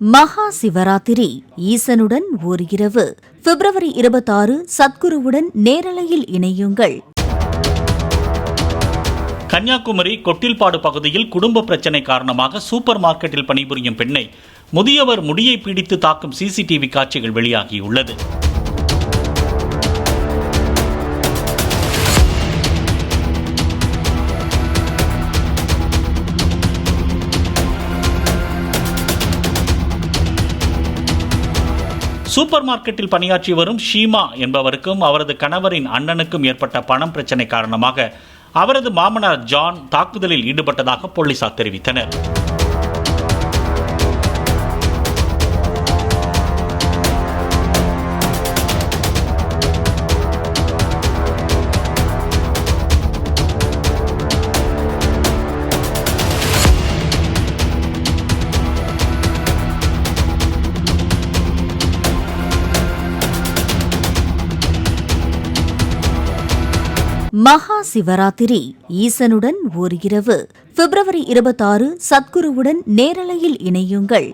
மகா சிவராத்திரி ஈசனுடன் ஓர் இரவு பிப்ரவரி 26 சத்குருவுடன் நேரலையில் இணையுங்கள். கன்னியாகுமரி கொட்டில்பாடு பகுதியில் குடும்ப பிரச்சனை காரணமாக சூப்பர் மார்க்கெட்டில் பணிபுரியும் பெண்ணை முதியவர் முடியை பிடித்து தாக்கும் சிசிடிவி காட்சிகள் வெளியாகியுள்ளது. சூப்பர் மார்க்கெட்டில் பணியாற்றி வரும் ஷீமா என்பவருக்கும் அவரது கணவரின் அண்ணனுக்கும் ஏற்பட்ட பணம் பிரச்சனை காரணமாக அவரது மாமனார் ஜான் தாக்குதலில் ஈடுபட்டதாக போலீசார் தெரிவித்தனர். மகா சிவராத்திரி ஈசனுடன் ஓர் இரவு பிப்ரவரி 26 சத்குருவுடன் நேரலையில் இணையுங்கள்.